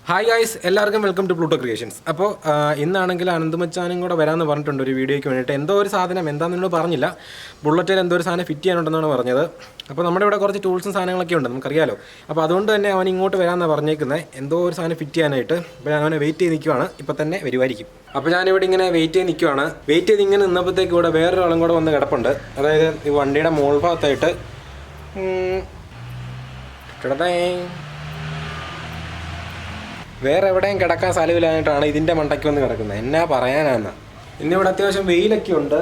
Hi guys, എല്ലാവർക്കും welcome to Pluto creations. അപ്പോൾ ഇന്നാണെങ്കിൽ അനന്തമച്ചാനും കൂടെ വരാമെന്ന് പറഞ്ഞിട്ടുണ്ട് ഒരു വീഡിയോയ്ക്ക് വേണ്ടിയിട്ട്. എന്തോ ഒരു സാധനം എന്താണെന്ന് പറഞ്ഞില്ല, ബുള്ളറ്റിൽ എന്തോ ഒരു സാധനം ഫിറ്റ് ചെയ്യാനുണ്ടെന്നാണ് പറഞ്ഞത്. അപ്പോൾ നമ്മുടെ ഇവിടെ കുറച്ച് ടൂൾസും സാധനങ്ങളൊക്കെ ഉണ്ട്, നമുക്കറിയാലോ. അപ്പോൾ അതുകൊണ്ട് തന്നെ അവൻ ഇങ്ങോട്ട് വരാമെന്നാണ് പറഞ്ഞേക്കുന്നത്, എന്തോ ഒരു സാധനം ഫിറ്റ് ചെയ്യാനായിട്ട്. അപ്പോൾ ഞാൻ അവനെ വെയിറ്റ് ചെയ്ത് നിൽക്കുവാണ്, ഇപ്പോൾ തന്നെ വരുമായിരിക്കും. അപ്പോൾ ഞാനിവിടെ ഇങ്ങനെ വെയിറ്റ് ചെയ്ത് നിൽക്കുവാണ്. വെയിറ്റ് ചെയ്ത് ഇങ്ങനെ നിന്നപ്പോഴത്തേക്ക് ഇവിടെ വേറൊരാളും കൂടെ വന്ന് കിടപ്പുണ്ട്. അതായത് ഈ വണ്ടിയുടെ മോൾ ഭാഗത്തായിട്ട് വേറെ എവിടെയും കിടക്കാൻ സ്ഥലമില്ലാഞ്ഞിട്ടാണ് ഇതിൻ്റെ മണ്ടയ്ക്ക് വന്ന് കിടക്കുന്നത്. എന്നാ പറയാനാണ്. ഇന്നിവിടെ അത്യാവശ്യം വെയിലൊക്കെ ഉണ്ട്,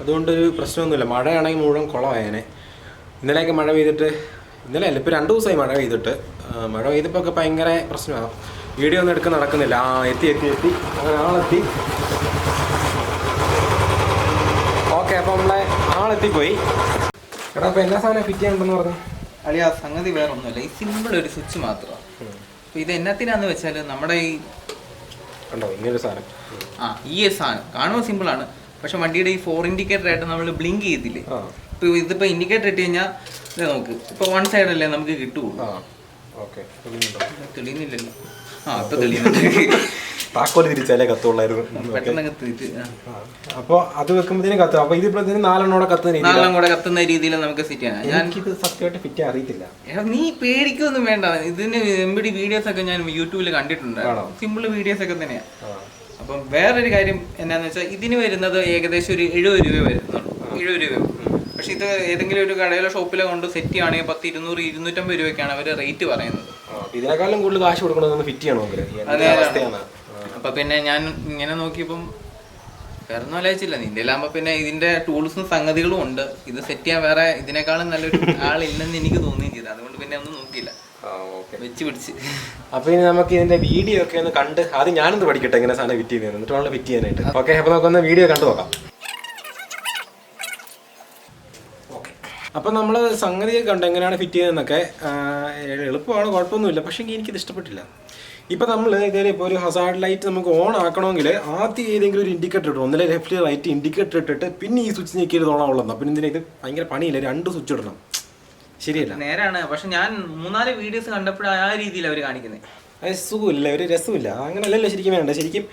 അതുകൊണ്ടൊരു പ്രശ്നമൊന്നുമില്ല. മഴയാണെങ്കിൽ മുഴുവൻ കുളമായേനെ. ഇന്നലെയൊക്കെ മഴ പെയ്തിട്ട്, ഇന്നലെ അല്ല, ഇപ്പോൾ 2 ദിവസമായി മഴ പെയ്തിട്ട്. മഴ പെയ്തപ്പോൾ ഒക്കെ ഭയങ്കര പ്രശ്നമാണ്. വീഡിയോ ഒന്നും എടുക്കാൻ നടക്കുന്നില്ല. എത്തി അങ്ങനെ ആളെത്തി. ഓക്കെ, അപ്പോൾ നമ്മളെ ആളെത്തിപ്പോയി. എടാ, അപ്പോൾ എല്ലാ സാധനം ഫിറ്റ് ചെയ്യാനുണ്ടെന്ന് പറഞ്ഞു. അല്ലെ, ആ സംഗതി വേറെ ഒന്നുമില്ല, ഈ സിമ്പിൾ ഒരു സ്വിച്ച് മാത്രമാണ്. അപ്പോൾ ഇത് എന്നത്തിനാന്ന് വെച്ചാൽ നമ്മുടെ ഈ ഉണ്ടോ ഇങ്ങനൊരു സാധനം, ഈ ഒരു സാധനം കാണുമ്പോൾ സിമ്പിളാണ്, പക്ഷെ വണ്ടിയുടെ ഈ 4 ഇൻഡിക്കേറ്റർ ആയിട്ട് നമ്മൾ ബ്ലിങ്ക് ചെയ്തില്ലേ. ഇപ്പോൾ ഇതിപ്പോൾ ഇൻഡിക്കേറ്റർ ഇട്ട് കഴിഞ്ഞാൽ നോക്ക്, ഇപ്പോൾ 1 സൈഡല്ലേ നമുക്ക് കിട്ടുള്ളൂ. തെളിയുന്നില്ലല്ലോ. ഇപ്പൊ തെളിയുന്നുണ്ട്. താക്കോല് തിരിച്ചാലേ കത്തുള്ളായിരുന്നു. പെട്ടെന്ന് കത്തിട്ട് അപ്പോൾ അത് വെക്കുമ്പോഴത്തേനും കത്തും. അപ്പോൾ ഇതിപ്പോഴത്തേനും 4 കൂടെ കത്തുന്ന രീതിയിൽ നമുക്ക് സെറ്റ് ചെയ്യാൻ. ഞാനിത് സത്യമായിട്ട് ഫിറ്റ് അറിയത്തില്ല. നീ പേടിക്കൊന്നും വേണ്ട, ഇതിന് എംബിഡി വീഡിയോസ് ഒക്കെ ഞാൻ യൂട്യൂബിൽ കണ്ടിട്ടുണ്ട്, സിമ്പിൾ വീഡിയോസ് ഒക്കെ തന്നെയാണ്. അപ്പം വേറൊരു കാര്യം എന്നാന്ന് വെച്ചാൽ ഇതിന് വരുന്നത് ഏകദേശം ഒരു 70 രൂപ വരുന്നുള്ളൂ, 70 രൂപ. പക്ഷെ ഇത് ഏതെങ്കിലും ഒരു കടയിലോ ഷോപ്പിലോ കൊണ്ട് സെറ്റ് ചെയ്യുകയാണെങ്കിൽ 10, 200, 250 രൂപയ്ക്കാണ് അവർ റേറ്റ് പറയുന്നത്. ഇതിനേക്കാളും കൂടുതൽ കാശ് കൊടുക്കണമെന്ന് ഫിറ്റ് ചെയ്യണമെങ്കിൽ. അപ്പൊ പിന്നെ ഞാൻ ഇങ്ങനെ നോക്കിയപ്പം വേറെ ഒന്നും ആലോചിച്ചില്ല, നിന്റെ ആകുമ്പോ പിന്നെ ഇതിന്റെ ടൂൾസും സംഗതികളും ഉണ്ട്. ഇത് സെറ്റ് ചെയ്യാൻ വേറെ ഇതിനേക്കാളും നല്ലൊരു ആളില്ലെന്ന് എനിക്ക് തോന്നുകയും ചെയ്തു. അതുകൊണ്ട് പിന്നെ ഒന്നും നോക്കിയില്ല, വെച്ച് പിടിച്ച്. അപ്പൊ ഇനി നമുക്ക് ഇതിന്റെ വീഡിയോ ഒക്കെ ഒന്ന് കണ്ട് ആദ്യം ഞാനൊന്ന് പഠിക്കട്ടെ എങ്ങനെ സാധനം ഫിറ്റ് ചെയ്യുന്നത്, എന്നിട്ട് വേണം ഫിറ്റ് ചെയ്യാനായിട്ട്. ഓക്കെ, അപ്പൊ നമുക്കൊന്ന് വീഡിയോ കണ്ടു നോക്കാം. അപ്പം നമ്മൾ സംഗതിയൊക്കെ കണ്ട് എങ്ങനെയാണ് ഫിറ്റ് ചെയ്യുന്നതെന്നൊക്കെ എളുപ്പമാണ്, കുഴപ്പമൊന്നുമില്ല. പക്ഷേ എനിക്കിത് ഇഷ്ടപ്പെട്ടില്ല. ഇപ്പം നമ്മൾ ഇതേ ഇപ്പോൾ ഒരു ഹസാർഡ് ലൈറ്റ് നമുക്ക് ഓൺ ആക്കണമെങ്കിൽ ആദ്യം ഏതെങ്കിലും ഒരു ഇൻഡിക്കേറ്റർ ഇടും, ഒന്നിലെ ലെഫ്റ്റ് റൈറ്റ് ഇൻഡിക്കേറ്റർ ഇട്ടിട്ട് പിന്നെ ഈ സ്വിച്ച് ഞെക്കിയത് ഓണാവുള്ളൂ. പിന്നെ ഇതിന് ഇത് ഭയങ്കര പണിയില്ല, 2 സ്വിച്ച് ഇടണം. ശരിയല്ല, നേരാണ്. പക്ഷെ ഞാൻ 3-4 വീഡിയോസ് കണ്ടപ്പോഴാണ് ആ രീതിയിൽ അവർ കാണിക്കുന്നത്. അത് സുഖമില്ല, ഒരു രസമില്ല. അങ്ങനെയല്ലല്ലോ ശരിക്കും വേണ്ട. ശരിക്കും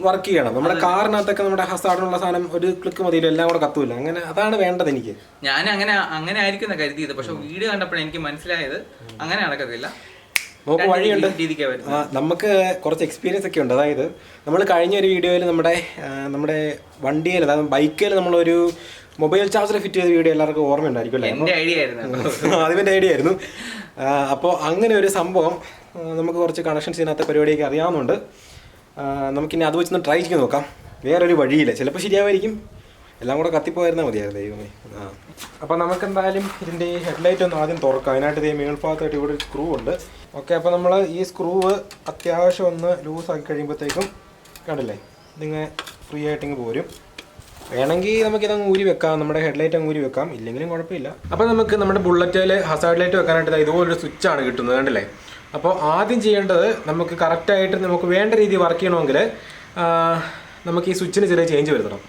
വർക്ക് ചെയ്യണം. നമ്മുടെ കാറിനകത്തൊക്കെ നമ്മുടെ ഹസാർഡിനുള്ള സാധനം ഒരു ക്ലിക്ക് മതിയല്ലോ, എല്ലാം കൂടെ കത്തൂല്ല. അങ്ങനെ അതാണ് വേണ്ടത് എനിക്ക്. ഞാൻ അങ്ങനെ ആയിരിക്കും കരുതിയത്, പക്ഷെ വീഡിയോ കണ്ടപ്പോഴാണ് എനിക്ക് മനസ്സിലായത് അങ്ങനെ നടക്കത്തില്ല. നമുക്ക് വഴിയുണ്ട്. നമുക്ക് കുറച്ച് എക്സ്പീരിയൻസ് ഒക്കെ ഉണ്ട്. അതായത് നമ്മൾ കഴിഞ്ഞ ഒരു വീഡിയോയിൽ നമ്മുടെ വണ്ടിയിൽ, അതായത് ബൈക്കിൽ നമ്മളൊരു മൊബൈൽ ചാർജർ ഫിറ്റ് ചെയ്ത വീഡിയോ എല്ലാവർക്കും ഓർമ്മയുണ്ടായിരിക്കും അല്ലേ? അതിൻ്റെ ഐഡിയ ആയിരുന്നു. അപ്പോൾ അങ്ങനെ ഒരു സംഭവം നമുക്ക് കുറച്ച് കണക്ഷൻസ് ഇതിനകത്ത് പരിപാടിയൊക്കെ അറിയാവുന്നുണ്ട്. നമുക്കിനി അത് വെച്ചൊന്ന് ട്രൈ ചെയ്ത് നോക്കാം. വേറൊരു വഴിയില്ല, ചിലപ്പോൾ ശരിയാവായിരിക്കും. എല്ലാം കൂടെ കത്തിപ്പോയിരുന്നാൽ മതിയായിരുന്നു ദൈവമേ. അപ്പോൾ നമുക്കെന്തായാലും ഇതിൻ്റെ ഹെഡ്ലൈറ്റ് ഒന്ന് ആദ്യം തുറക്കാം. അതിനായിട്ട് ഇതേ മേൽഭാഗത്തായിട്ട് ഇവിടെ ഒരു സ്ക്രൂ ഉണ്ട്. ഓക്കെ, അപ്പോൾ നമ്മൾ ഈ സ്ക്രൂവ് അത്യാവശ്യം ഒന്ന് ലൂസാക്കി കഴിയുമ്പോഴത്തേക്കും കണ്ടില്ലേ, ഇതിങ്ങനെ ഫ്രീ ആയിട്ടിങ്ങ് പോരും. വേണമെങ്കിൽ നമുക്കിതങ്ങ് ഊരി വെക്കാം, നമ്മുടെ ഹെഡ്ലൈറ്റ് അങ്ങ് ഊരി വെക്കാം, ഇല്ലെങ്കിലും കുഴപ്പമില്ല. അപ്പോൾ നമുക്ക് നമ്മുടെ ബുള്ളറ്റിൽ ഹസാർഡ് ലൈറ്റ് വെക്കാനായിട്ട് ഇതുപോലൊരു സ്വിച്ചാണ് കിട്ടുന്നത്, കണ്ടില്ലേ. അപ്പോൾ ആദ്യം ചെയ്യേണ്ടത്, നമുക്ക് കറക്റ്റായിട്ട് നമുക്ക് വേണ്ട രീതിയിൽ വർക്ക് ചെയ്യണമെങ്കിൽ നമുക്ക് ഈ സ്വിച്ചിന് ചെറിയ ചേഞ്ച് വരുത്തണം.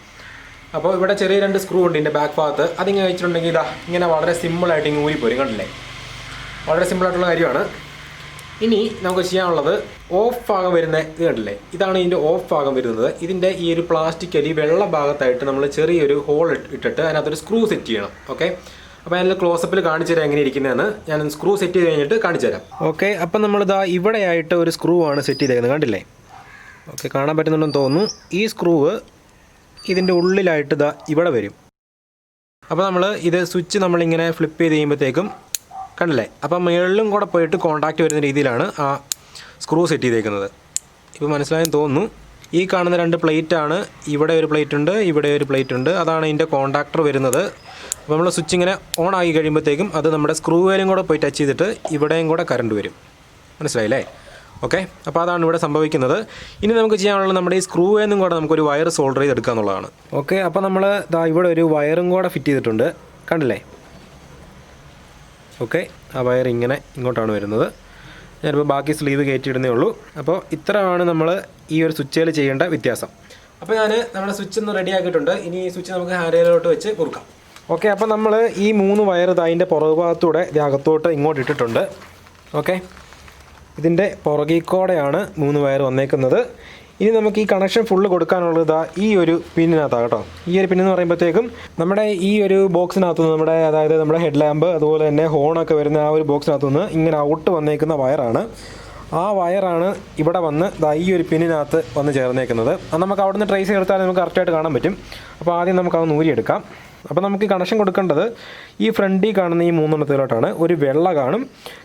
അപ്പോൾ ഇവിടെ ചെറിയ 2 സ്ക്രൂ ഉണ്ട് ഇതിൻ്റെ ബാക്ക് ഭാഗത്ത്. അതിങ്ങനെ വെച്ചിട്ടുണ്ടെങ്കിൽ ഇങ്ങനെ വളരെ സിമ്പിളായിട്ട് ഇങ്ങനെ ഊരിപ്പോരും, കണ്ടില്ലേ. വളരെ സിമ്പിളായിട്ടുള്ള കാര്യമാണ്. ഇനി നമുക്ക് ചെയ്യാനുള്ളത് ഓഫ് ഭാഗം വരുന്ന ഇത് കണ്ടില്ലേ, ഇതാണ് ഇതിൻ്റെ ഓഫ് ഭാഗം വരുന്നത്. ഇതിൻ്റെ ഈ ഒരു പ്ലാസ്റ്റിക് അരി വെള്ള ഭാഗത്തായിട്ട് നമ്മൾ ചെറിയൊരു ഹോൾ ഇട്ടിട്ട് അതിനകത്തൊരു സ്ക്രൂ സെറ്റ് ചെയ്യണം. ഓക്കെ, അപ്പോൾ അതിൽ ക്ലോസപ്പിൽ കാണിച്ചു തരാം എങ്ങനെ ഇരിക്കുന്നതെന്ന്. ഞാൻ സ്ക്രൂ സെറ്റ് ചെയ്ത് കഴിഞ്ഞിട്ട് കാണിച്ചു തരാം. ഓക്കെ, അപ്പം നമ്മളിതാ ഇവിടെയായിട്ട് ഒരു സ്ക്രൂ ആണ് സെറ്റ് ചെയ്തേക്കുന്നത്, കണ്ടില്ലേ. ഓക്കെ, കാണാൻ പറ്റുന്നുണ്ടെന്ന് തോന്നുന്നു. ഈ സ്ക്രൂവ് ഇതിൻ്റെ ഉള്ളിലായിട്ട് ഇതാ ഇവിടെ വരും. അപ്പോൾ നമ്മൾ ഇത് സ്വിച്ച് നമ്മളിങ്ങനെ ഫ്ലിപ്പ് ചെയ്ത് കഴിയുമ്പോഴത്തേക്കും കണ്ടില്ലേ, അപ്പം മുകളിലും കൂടെ പോയിട്ട് കോൺടാക്റ്റ് വരുന്ന രീതിയിലാണ് ആ സ്ക്രൂ സെറ്റ് ചെയ്തേക്കുന്നത്. ഇപ്പോൾ മനസ്സിലായെന്ന് തോന്നുന്നു. ഈ കാണുന്ന 2 പ്ലേറ്റാണ്, ഇവിടെ ഒരു പ്ലേറ്റ് ഉണ്ട്, ഇവിടെ ഒരു പ്ലേറ്റ് ഉണ്ട്. അതാണ് ഇതിൻ്റെ കോൺടാക്ടർ വരുന്നത്. അപ്പോൾ നമ്മൾ സ്വിച്ച് ഇങ്ങനെ ഓൺ ആക്കി കഴിയുമ്പോഴത്തേക്കും അത് നമ്മുടെ സ്ക്രൂവേലും കൂടെ പോയി ടച്ച് ചെയ്തിട്ട് ഇവിടെയും കൂടെ കറണ്ട് വരും. മനസ്സിലായില്ലേ? ഓക്കെ, അപ്പോൾ അതാണ് ഇവിടെ സംഭവിക്കുന്നത്. ഇനി നമുക്ക് ചെയ്യാനുള്ളത് നമ്മുടെ ഈ സ്ക്രൂവേന്നും കൂടെ നമുക്കൊരു വയർ സോൾഡർ ചെയ്തെടുക്കുക എന്നുള്ളതാണ്. ഓക്കെ, അപ്പോൾ നമ്മൾ ഇവിടെ ഒരു വയറും കൂടെ ഫിറ്റ് ചെയ്തിട്ടുണ്ട്, കണ്ടില്ലേ. ഓക്കെ, ആ വയർ ഇങ്ങനെ ഇങ്ങോട്ടാണ് വരുന്നത്. ഞാനിപ്പോൾ ബാക്കി സ്ലീവ് കയറ്റിയിടുന്നേ ഉള്ളൂ. അപ്പോൾ ഇത്രയാണ് നമ്മൾ ഈ ഒരു സ്വിച്ചിൽ ചെയ്യേണ്ട വ്യത്യാസം. അപ്പോൾ ഞാൻ നമ്മുടെ സ്വിച്ച് ഒന്ന് റെഡി ആക്കിയിട്ടുണ്ട്. ഇനി ഈ സ്വിച്ച് നമുക്ക് ഹാൻഡിലോട്ട് വെച്ച് കൊടുക്കാം. ഓക്കെ, അപ്പോൾ നമ്മൾ ഈ 3 വയർ അതിൻ്റെ പുറകു ഭാഗത്തൂടെ അകത്തോട്ട് ഇങ്ങോട്ട് ഇട്ടിട്ടുണ്ട്. ഓക്കെ, ഇതിൻ്റെ പുറകിക്കോടെയാണ് 3 വയർ വന്നേക്കുന്നത്. ഇനി നമുക്ക് ഈ കണക്ഷൻ ഫുള്ള് കൊടുക്കാനുള്ളത് ഈ ഒരു പിന്നിനകത്താണ് കേട്ടോ. ഈ ഒരു പിന്നെന്ന് പറയുമ്പോഴത്തേക്കും നമ്മുടെ ഈ ഒരു ബോക്സിനകത്തുനിന്ന് നമ്മുടെ ഹെഡ് ലാമ്പ് അതുപോലെ തന്നെ ഹോണൊക്കെ വരുന്ന ആ ഒരു ബോക്സിനകത്തുനിന്ന് ഇങ്ങനെ ഔട്ട് വന്നേക്കുന്ന വയറാണ്. ആ വയറാണ് ഇവിടെ വന്ന് ഈ ഒരു പിന്നിനകത്ത് വന്ന് ചേർന്നേക്കുന്നത്. അത് നമുക്ക് അവിടെ നിന്ന് ട്രേസ് ചെയ്തെടുത്താൽ നമുക്ക് കറക്റ്റായിട്ട് കാണാൻ പറ്റും. അപ്പോൾ ആദ്യം നമുക്കത് ഊരിയെടുക്കാം. അപ്പോൾ നമുക്ക് കണക്ഷൻ കൊടുക്കേണ്ടത് ഈ ഫ്രണ്ടിൽ കാണുന്ന ഈ 3 എണ്ണത്തിലോട്ടാണ്. ഒരു വെള്ള കാണും,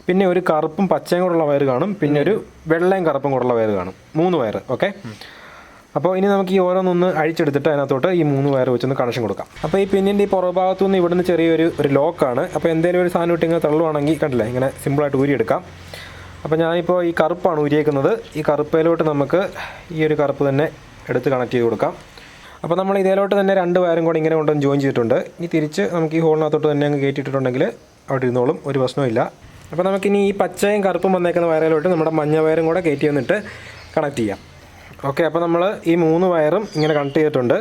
പിന്നെ ഒരു കറുപ്പും പച്ചയും കൂടെയുള്ള വയർ കാണും, പിന്നെ ഒരു വെള്ളയും കറുപ്പും കൂടെയുള്ള വയർ കാണും. 3 വയർ. ഓക്കെ, അപ്പോൾ ഇനി നമുക്ക് ഈ ഓരോന്നൊന്ന് അഴിച്ചെടുത്തിട്ട് അതിനകത്തോട്ട് ഈ 3 വയർ വെച്ചൊന്ന് കണക്ഷൻ കൊടുക്കാം. അപ്പോൾ ഈ പിന്നിൻ്റെ ഈ പുറഭാഗത്തുനിന്ന് ഇവിടുന്ന് ചെറിയൊരു ലോക്കാണ്. അപ്പോൾ എന്തെങ്കിലും ഒരു സാധനം ഇട്ട് ഇങ്ങനെ തള്ളുവാണെങ്കിൽ കണ്ടില്ലേ ഇങ്ങനെ സിമ്പിളായിട്ട് ഊരിയെടുക്കാം. അപ്പോൾ ഞാനിപ്പോൾ ഈ കറുപ്പാണ് ഊരിയേക്കുന്നത്. ഈ കറുപ്പയിലോട്ട് നമുക്ക് ഈ ഒരു കറുപ്പ് തന്നെ എടുത്ത് കണക്ട് ചെയ്ത് കൊടുക്കാം. അപ്പോൾ നമ്മൾ ഇതിലോട്ട് തന്നെ 2 വയറും കൂടെ ഇങ്ങനെ കൊണ്ടുവന്ന് ജോയിൻ ചെയ്തിട്ടുണ്ട്. ഇനി തിരിച്ച് നമുക്ക് ഈ ഹോളിനകത്തോട്ട് തന്നെ അങ്ങ് കയറ്റിയിട്ടുണ്ടെങ്കിൽ അവിടെ ഇരുന്നോളും, ഒരു പ്രശ്നമില്ല. അപ്പോൾ നമുക്കിനി ഈ പച്ചയും കറുപ്പും വന്നേക്കുന്ന വയറിലോട്ട് നമ്മുടെ മഞ്ഞ വയറും കൂടെ കയറ്റി വന്നിട്ട് കണക്ട് ചെയ്യാം. ഓക്കെ, അപ്പോൾ നമ്മൾ ഈ 3 വയറും ഇങ്ങനെ കണക്ട് ചെയ്തിട്ടുണ്ട്.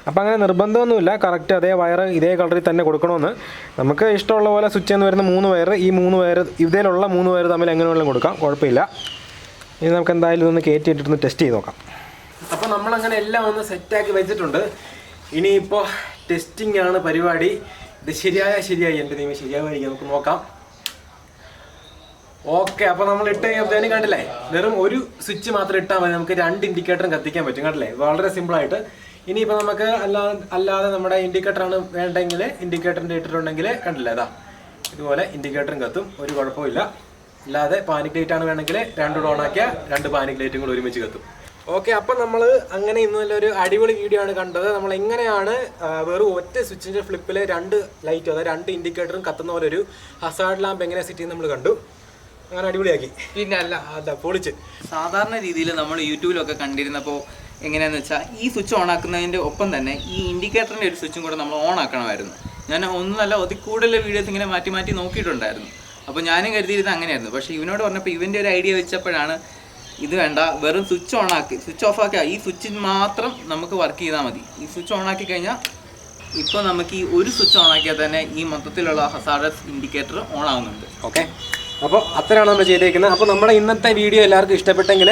അപ്പോൾ അങ്ങനെ നിർബന്ധമൊന്നുമില്ല കറക്റ്റ് അതേ വയർ ഇതേ കളറിൽ തന്നെ കൊടുക്കണമെന്ന്. നമുക്ക് ഇഷ്ടമുള്ള പോലെ സ്വിച്ച് എന്ന് വരുന്ന 3 വയർ ഈ 3 വയർ ഇതിലുള്ള 3 വയർ തമ്മിൽ എങ്ങനെ വേണമെങ്കിലും കൊടുക്കാം, കുഴപ്പമില്ല. ഇനി നമുക്ക് എന്തായാലും ഇതൊന്ന് കയറ്റിയിട്ടൊന്ന് ടെസ്റ്റ് ചെയ്ത് നോക്കാം. അപ്പോൾ നമ്മളങ്ങനെ എല്ലാം ഒന്ന് സെറ്റാക്കി വെച്ചിട്ടുണ്ട്. ഇനിയിപ്പോൾ ടെസ്റ്റിംഗ് ആണ് പരിപാടി. ഇത് ശരിയായി എൻ്റെ ദൈവം ശരിയാവുമായിരിക്കും, നമുക്ക് നോക്കാം. ഓക്കെ, അപ്പോൾ നമ്മൾ ഇട്ട് കഴിഞ്ഞപ്പോഴത്തേനും കണ്ടില്ലേ വെറും ഒരു സ്വിച്ച് മാത്രം ഇട്ടാൽ മതി, നമുക്ക് 2 ഇൻഡിക്കേറ്ററും കത്തിക്കാൻ പറ്റും. കണ്ടില്ലേ, വളരെ സിമ്പിളായിട്ട്. ഇനിയിപ്പോൾ നമുക്ക് അല്ലാതെ നമ്മുടെ ഇൻഡിക്കേറ്ററാണ് വേണ്ടെങ്കിൽ ഇൻഡിക്കേറ്ററിൻ്റെ ഇട്ടിട്ടുണ്ടെങ്കിൽ കണ്ടില്ലേ ഇതുപോലെ ഇൻഡിക്കേറ്ററും കത്തും, ഒരു കുഴപ്പമില്ല. അല്ലാതെ പാനിക് ലൈറ്റ് ആണ് വേണമെങ്കിൽ 2 ഓൺ ആക്കിയാൽ 2 പാനിക് ലൈറ്റും കൂടെ ഒരുമിച്ച് കത്തും. ഓക്കെ, അപ്പം നമ്മൾ അങ്ങനെ ഇന്ന് നല്ലൊരു അടിപൊളി വീഡിയോ ആണ് കണ്ടത്. നമ്മൾ എങ്ങനെയാണ് വെറും ഒറ്റ സ്വിച്ചിൻ്റെ ഫ്ലിപ്പിൽ 2 ലൈറ്റ് അതായത് 2 ഇൻഡിക്കേറ്ററും കത്തുന്ന പോലെ ഒരു ഹസാർഡ് ലാമ്പ് എങ്ങനെ സെറ്റ് ചെയ്യുന്നത് നമ്മൾ കണ്ടു. അങ്ങനെ അടിപൊളിയാക്കി. പിന്നെ പൊളിച്ച് സാധാരണ രീതിയിൽ നമ്മൾ യൂട്യൂബിലൊക്കെ കണ്ടിരുന്നപ്പോൾ എങ്ങനെയാണെന്ന് വെച്ചാൽ ഈ സ്വിച്ച് ഓൺ ആക്കുന്നതിൻ്റെ ഒപ്പം തന്നെ ഈ ഇൻഡിക്കേറ്ററിൻ്റെ ഒരു സ്വിച്ചും കൂടെ നമ്മൾ ഓൺ ആക്കണമായിരുന്നു. ഞാൻ ഒന്നല്ല അതിൽ കൂടുതൽ വീഡിയോസ് ഇങ്ങനെ മാറ്റി മാറ്റി നോക്കിയിട്ടുണ്ടായിരുന്നു. അപ്പോൾ ഞാനും കരുതിയിരുന്നത് അങ്ങനെയായിരുന്നു. പക്ഷേ ഇവനോട് പറഞ്ഞപ്പോൾ ഇവൻ്റെ ഒരു ഐഡിയ വെച്ചപ്പോഴാണ് ഇത് വേണ്ട, വെറും സ്വിച്ച് ഓൺ ആക്കി സ്വിച്ച് ഓഫ് ആക്കിയാൽ ഈ സ്വിച്ചിൽ മാത്രം നമുക്ക് വർക്ക് ചെയ്താൽ മതി. ഈ സ്വിച്ച് ഓൺ ആക്കി കഴിഞ്ഞാൽ ഇപ്പോൾ നമുക്ക് ഈ ഒരു സ്വിച്ച് ഓൺ ആക്കിയാൽ തന്നെ ഈ മൊത്തത്തിലുള്ള ഹസാർഡസ് ഇൻഡിക്കേറ്റർ ഓൺ ആവുന്നുണ്ട്. ഓക്കെ, അപ്പോൾ അത്രയാണ് നമ്മൾ ചെയ്തേക്കുന്നത്. അപ്പോൾ നമ്മുടെ ഇന്നത്തെ വീഡിയോ എല്ലാവർക്കും ഇഷ്ടപ്പെട്ടെങ്കിൽ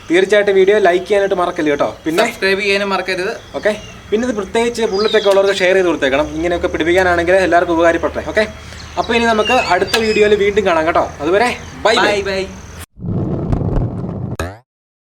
തീർച്ചയായിട്ടും വീഡിയോ ലൈക്ക് ചെയ്യാനായിട്ട് മറക്കല്ലേ കേട്ടോ. പിന്നെ സബ്സ്ക്രൈബ് ചെയ്യാനും മറക്കരുത്. ഓക്കെ, പിന്നെ ഇത് പ്രത്യേകിച്ച് ബുള്ളറ്റൊക്കെ ഉള്ളവർക്ക് ഷെയർ ചെയ്ത് കൊടുത്തേക്കണം, ഇങ്ങനെയൊക്കെ പിടിപ്പിക്കാനാണെങ്കിൽ എല്ലാവർക്കും ഉപകാരപ്പെട്ടെ. ഓക്കെ, അപ്പോൾ ഇനി നമുക്ക് അടുത്ത വീഡിയോയിൽ വീണ്ടും കാണാം കേട്ടോ. അതുവരെ ബൈ.